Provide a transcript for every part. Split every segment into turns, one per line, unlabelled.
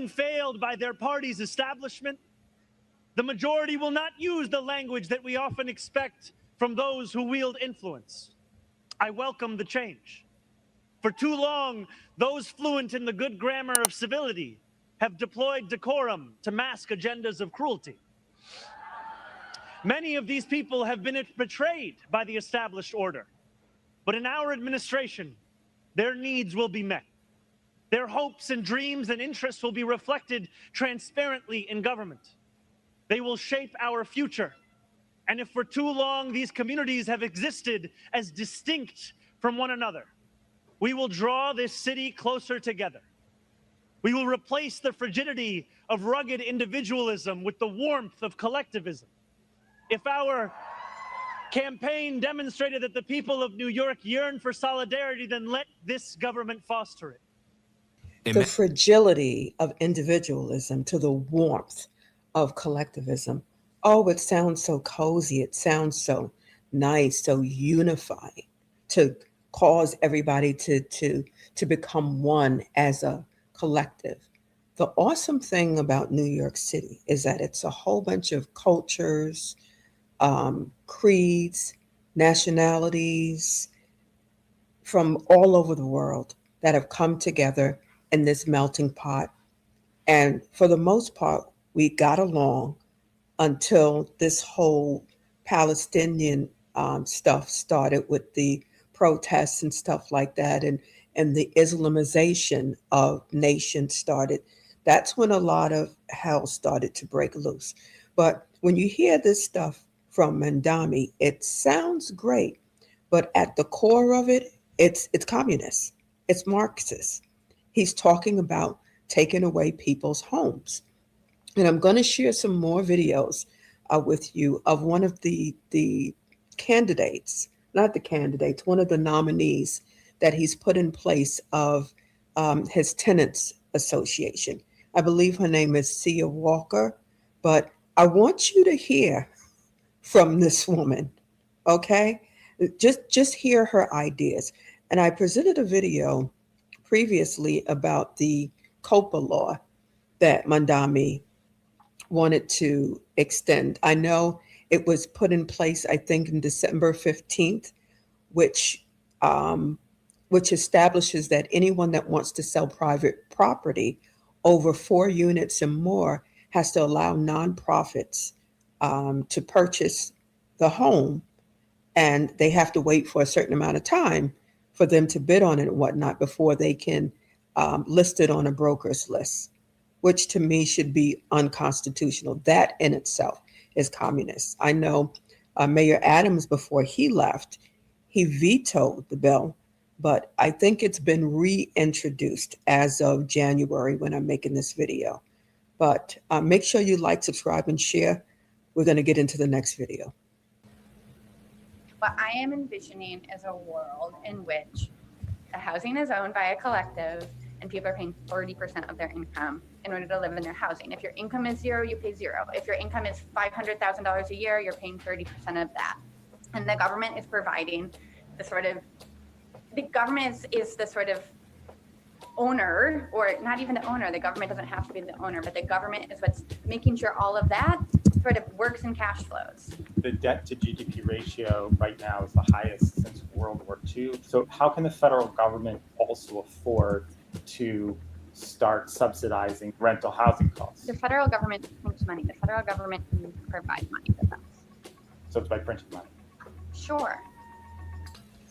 Failed by their party's establishment, the majority will not use the language that we often expect from those who wield influence. I welcome the change. For too long, those fluent in the good grammar of civility have deployed decorum to mask agendas of cruelty. Many of these people have been betrayed by the established order, but in our administration, their needs will be met. Their hopes and dreams and interests will be reflected transparently in government. They will shape our future. And if for too long these communities have existed as distinct from one another, we will draw this city closer together. We will replace the frigidity of rugged individualism with the warmth of collectivism. If our campaign demonstrated that the people of New York yearn for solidarity, then let this government foster it.
The fragility of individualism to the warmth of collectivism. Oh, it sounds so cozy. It sounds so nice, so unifying, to cause everybody to become one as a collective. The awesome thing about New York City is that it's a whole bunch of cultures, creeds, nationalities from all over the world that have come together in this melting pot. And for the most part, we got along until this whole Palestinian stuff started with the protests and stuff like that, and the Islamization of nations started. That's when a lot of hell started to break loose. But when you hear this stuff from Mamdani, it sounds great, but at the core of it, it's communist, it's Marxist. He's talking about taking away people's homes. And I'm going to share some more videos with you of one of the candidates, not the candidates, one of the nominees that he's put in place of his tenants association. I believe her name is Cea Weaver, but I want you to hear from this woman, okay? Just hear her ideas. And I presented a video previously about the COPA law that Mamdani wanted to extend. I know it was put in place, I think, in December 15th, which establishes that anyone that wants to sell private property over 4 units and more has to allow nonprofits to purchase the home, and they have to wait for a certain amount of time for them to bid on it and whatnot before they can list it on a broker's list, which to me should be unconstitutional. That in itself is communist. I know Mayor Adams, before he left, he vetoed the bill, but I think it's been reintroduced as of January when I'm making this video. But make sure you like, subscribe, and share. We're going to get into the next video.
What I am envisioning is a world in which the housing is owned by a collective and people are paying 30% of their income in order to live in their housing. If your income is zero, you pay zero. If your income is $500,000 a year, you're paying 30% of that. And the government is providing the sort of, the government is the sort of owner, or not even the owner. The government doesn't have to be the owner, but the government is what's making sure all of that sort of works in cash flows.
The debt to GDP ratio right now is the highest since World War II. So how can the federal government also afford to start subsidizing rental housing costs?
The federal government prints money. The federal government can provide money for them.
So it's by printing money?
Sure.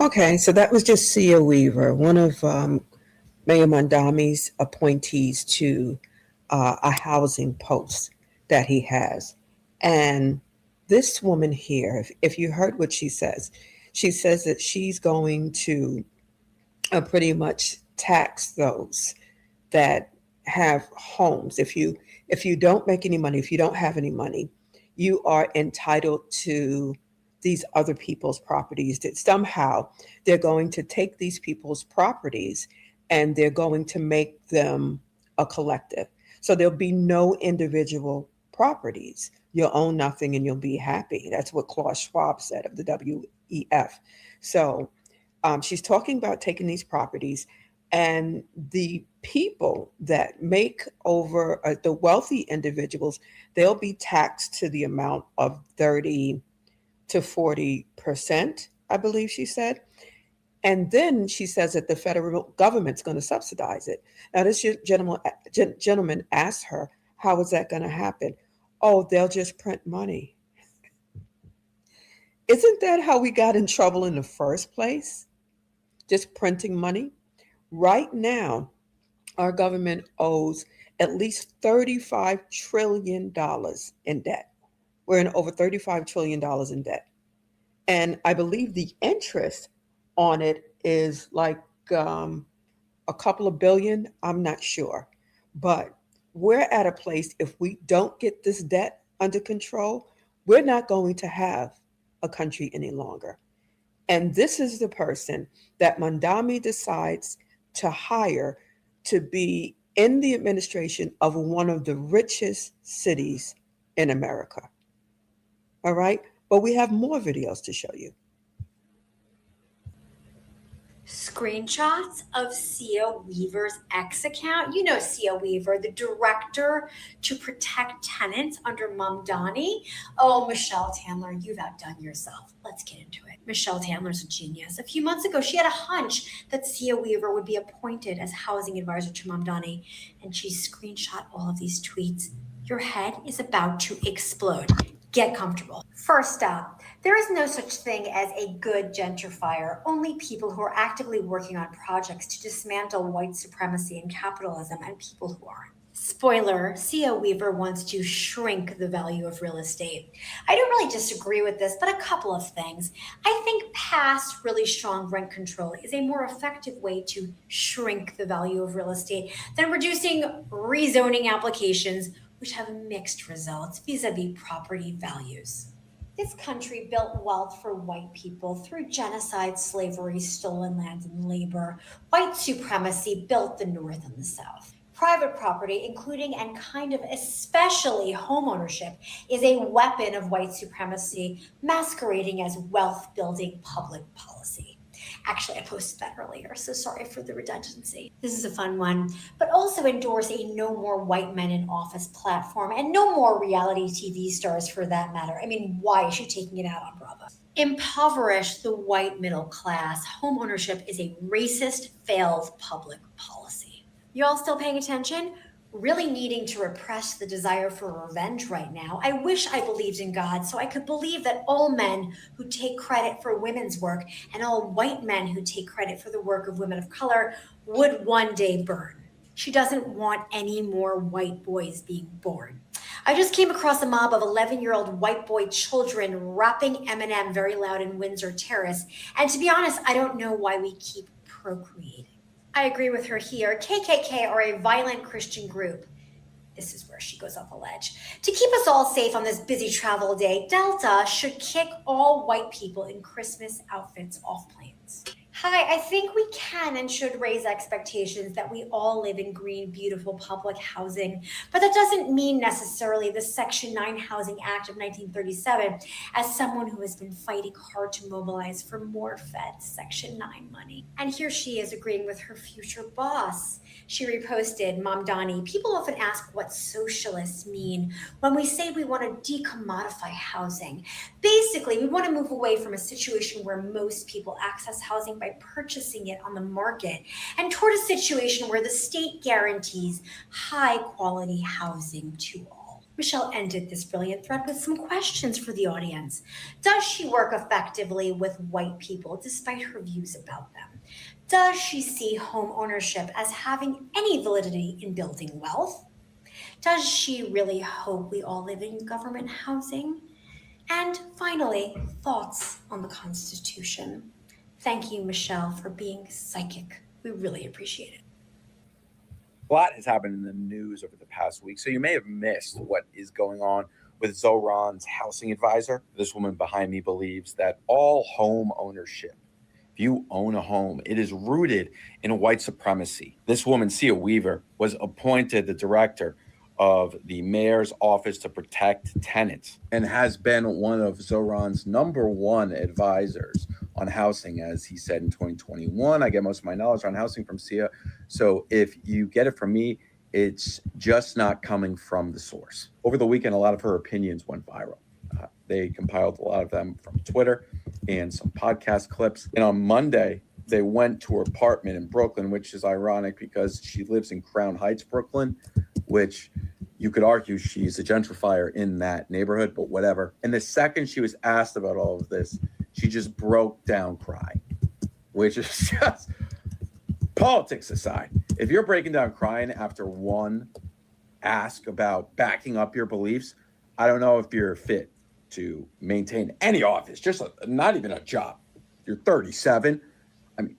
Okay, so that was just Cea Weaver, one of Mayor Mamdani's appointees to a housing post that he has. And this woman here, if you heard what she says that she's going to pretty much tax those that have homes. If you don't make any money, if you don't have any money, you are entitled to these other people's properties. That somehow they're going to take these people's properties and they're going to make them a collective. So there'll be no individual properties. You'll own nothing and you'll be happy. That's what Klaus Schwab said of the WEF. So she's talking about taking these properties And the people that make over the wealthy individuals, they'll be taxed to the amount of 30 to 40%, I believe she said. And then she says that the federal government's going to subsidize it. Now, this gentleman asked her, how is that going to happen? Oh, they'll just print money. Isn't that how we got in trouble in the first place? Just printing money? Right now, our government owes at least $35 trillion in debt. We're in over $35 trillion in debt. And I believe the interest on it is like a couple of billion. I'm not sure. But we're at a place, if we don't get this debt under control, we're not going to have a country any longer. And this is the person that Mamdani decides to hire to be in the administration of one of the richest cities in America. All right? But we have more videos to show you.
Screenshots of Cea Weaver's X account. You know Cea Weaver, the director to protect tenants under Mamdani. Oh, Michelle Tandler, you've outdone yourself. Let's get into it. Michelle Tandler's a genius. A few months ago, she had a hunch that Cea Weaver would be appointed as housing advisor to Mamdani, and she screenshot all of these tweets. Your head is about to explode. Get comfortable. First up, there is no such thing as a good gentrifier, only people who are actively working on projects to dismantle white supremacy and capitalism and people who aren't. Spoiler, Cea Weaver wants to shrink the value of real estate. I don't really disagree with this, but a couple of things. I think past really strong rent control is a more effective way to shrink the value of real estate than reducing rezoning applications, which have mixed results vis-a-vis property values. This country built wealth for white people through genocide, slavery, stolen land, and labor. White supremacy built the North and the South. Private property, including and kind of especially homeownership, is a weapon of white supremacy masquerading as wealth-building public policy. Actually, I posted that earlier, so sorry for the redundancy. This is a fun one, but also endorse a no more white men in office platform and no more reality TV stars for that matter. I mean, why is she taking it out on Bravo? Impoverish the white middle class. Homeownership is a racist, failed public policy. You all still paying attention? Really needing to repress the desire for revenge right now. I wish I believed in God so I could believe that all men who take credit for women's work and all white men who take credit for the work of women of color would one day burn. She doesn't want any more white boys being born. I just came across a mob of 11-year-old white boy children rapping Eminem very loud in Windsor Terrace, and to be honest, I don't know why we keep procreating. I agree with her here. KKK are a violent Christian group. This is where she goes off a ledge. To keep us all safe on this busy travel day, Delta should kick all white people in Christmas outfits off planes. Hi, I think we can and should raise expectations that we all live in green, beautiful public housing, but that doesn't mean necessarily the Section 9 Housing Act of 1937 as someone who has been fighting hard to mobilize for more Fed Section 9 money. And here she is agreeing with her future boss. She reposted, Mamdani, people often ask what socialists mean when we say we want to decommodify housing. Basically, we want to move away from a situation where most people access housing by purchasing it on the market and toward a situation where the state guarantees high quality housing to all. Michelle ended this brilliant thread with some questions for the audience. Does she work effectively with white people despite her views about them? Does she see home ownership as having any validity in building wealth? Does she really hope we all live in government housing? And finally, thoughts on the Constitution. Thank you, Michelle, for being psychic. We really appreciate it.
A lot has happened in the news over the past week, so you may have missed what is going on with Zohran's housing advisor. This woman behind me believes that all home ownership, if you own a home, it is rooted in white supremacy. This woman, Cea Weaver, was appointed the director of the mayor's office to protect tenants and has been one of Zoran's number one advisors on housing. As he said in 2021, I get most of my knowledge on housing from Cea. So if you get it from me, it's just not coming from the source. Over the weekend, a lot of her opinions went viral. They compiled a lot of them from Twitter and some podcast clips. And on Monday, they went to her apartment in Brooklyn, which is ironic because she lives in Crown Heights, Brooklyn, which you could argue she's a gentrifier in that neighborhood, but whatever. And the second she was asked about all of this, she just broke down crying, which is just, politics aside, if you're breaking down crying after one ask about backing up your beliefs, I don't know if you're fit to maintain any office, just not even a job. You're 37. I mean,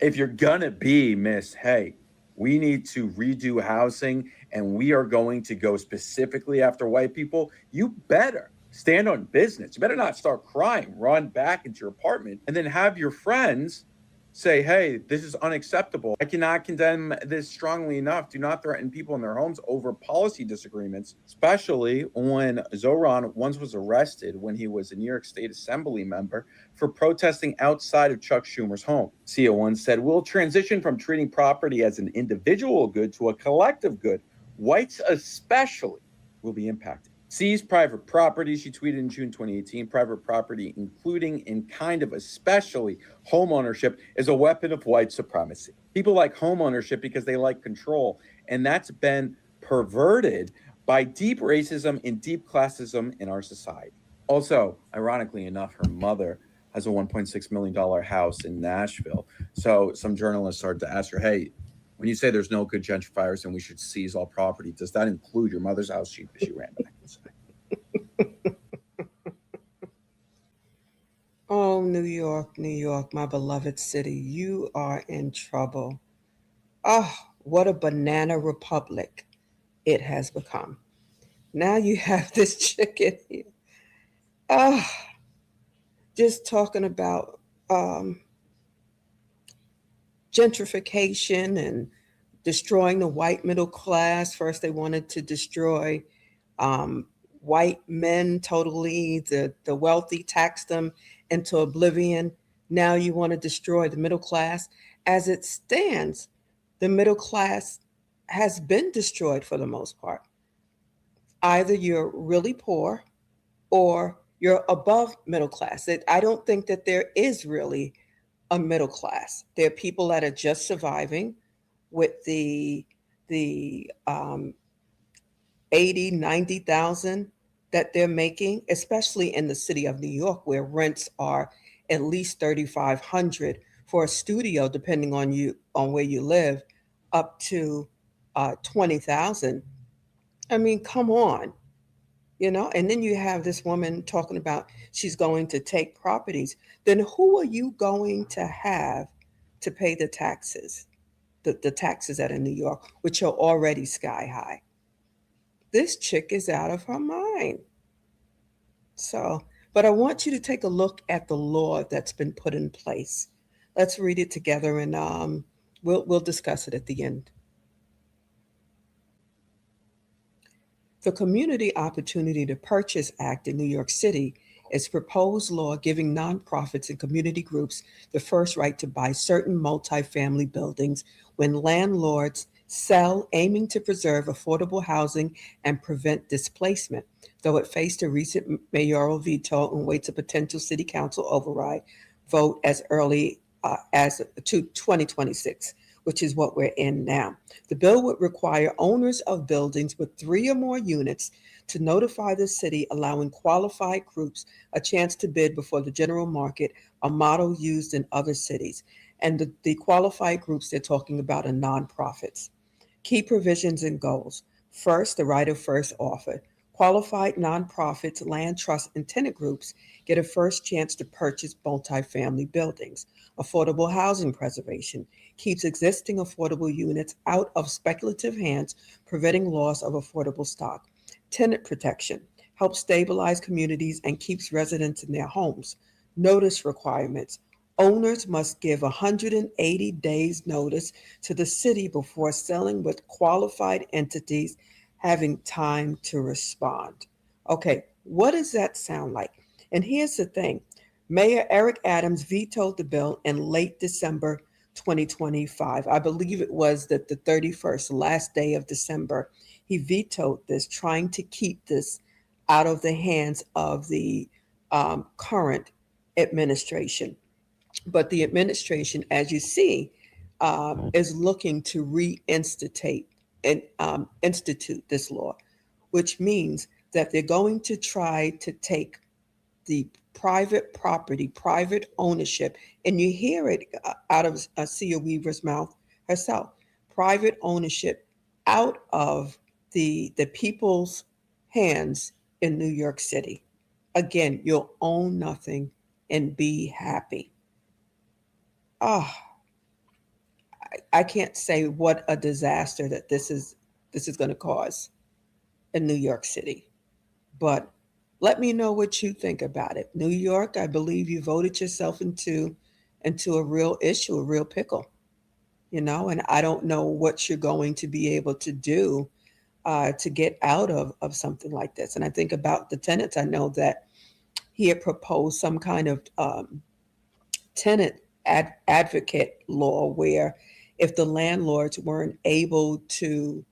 if you're gonna be Miss, hey, we need to redo housing and we are going to go specifically after white people, you better stand on business. You better not start crying, run back into your apartment, and then have your friends say, hey, this is unacceptable. I cannot condemn this strongly enough. Do not threaten people in their homes over policy disagreements, especially when Zoran once was arrested when he was a New York State Assembly member for protesting outside of Chuck Schumer's home. Cea once said, we'll transition from treating property as an individual good to a collective good. Whites especially will be impacted. Seize private property, she tweeted in June 2018. Private property, including and kind of especially home ownership, is a weapon of white supremacy. People like home ownership because they like control, and that's been perverted by deep racism and deep classism in our society. Also, ironically enough, her mother has a $1.6 million house in Nashville. So some journalists started to ask her, hey, when you say there's no good gentrifiers and we should seize all property, does that include your mother's house? She ran back and said.
Oh, New York, New York, my beloved city, you are in trouble. Oh, what a banana republic it has become. Now you have this chicken here. Oh, just talking about gentrification and destroying the white middle class. First, they wanted to destroy white men totally, the wealthy, tax them into oblivion. Now you want to destroy the middle class. As it stands, the middle class has been destroyed for the most part. Either you're really poor or you're above middle class. I don't think that there is really a middle class. There are people that are just surviving with the 80, 90,000 that they're making, especially in the city of New York, where rents are at least 3,500 for a studio, depending on where you live, up to 20,000. I mean, come on, and then you have this woman talking about she's going to take properties. Then who are you going to have to pay the taxes, the taxes that are in New York, which are already sky high? This chick is out of her mind. So, but I want you to take a look at the law that's been put in place. Let's read it together, and we'll discuss it at the end. The Community Opportunity to Purchase Act in New York City is proposed law giving nonprofits and community groups the first right to buy certain multifamily buildings when landlords sell, aiming to preserve affordable housing and prevent displacement, though it faced a recent mayoral veto and waits a potential city council override vote as early as to 2026, which is what we're in now. The bill would require owners of buildings with 3 or more units to notify the city, allowing qualified groups a chance to bid before the general market, a model used in other cities. And the qualified groups they're talking about are nonprofits. Key provisions and goals. First, the right of first offer. Qualified nonprofits, land trust, and tenant groups get a first chance to purchase multifamily buildings. Affordable housing preservation keeps existing affordable units out of speculative hands, preventing loss of affordable stock. Tenant protection helps stabilize communities and keeps residents in their homes. Notice requirements. Owners must give 180 days notice to the city before selling, with qualified entities having time to respond. Okay, what does that sound like? And here's the thing. Mayor Eric Adams vetoed the bill in late December 2025. I believe it was that the 31st, last day of December, he vetoed this, trying to keep this out of the hands of the current administration. But the administration, as you see, is looking to reinstitute and institute this law, which means that they're going to try to take the private property, private ownership, and you hear it out of Cea Weaver's mouth herself, private ownership out of the people's hands in New York City. Again, you'll own nothing and be happy. Oh, I can't say what a disaster that this is going to cause in New York City. But let me know what you think about it. New York, I believe you voted yourself into a real issue, a real pickle, and I don't know what you're going to be able to do to get out of something like this. And I think about the tenants. I know that he had proposed some kind of tenant advocate law where if the landlords weren't able to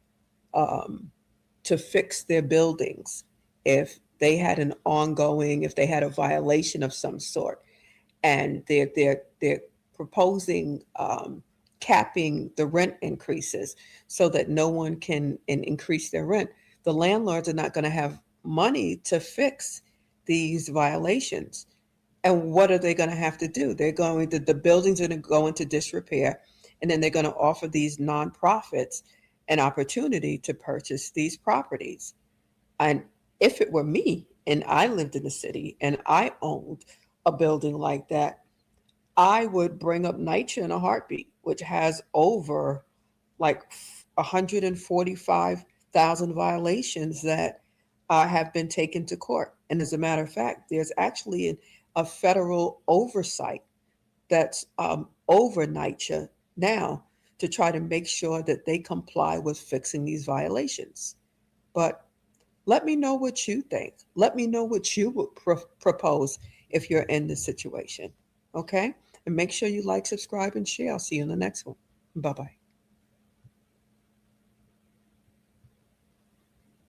fix their buildings, if they had if they had a violation of some sort, and they're proposing capping the rent increases so that no one can increase their rent, the landlords are not going to have money to fix these violations. And what are they going to have to do? The buildings are going to go into disrepair, and then they're going to offer these nonprofits an opportunity to purchase these properties. And if it were me and I lived in the city and I owned a building like that, I would bring up NYCHA in a heartbeat, which has over like 145,000 violations that have been taken to court. And as a matter of fact, there's actually a federal oversight that's over NYCHA now to try to make sure that they comply with fixing these violations. But let me know what you think. Let me know what you would propose if you're in this situation. Okay? And make sure you like, subscribe, and share. I'll see you in the next one. Bye-bye.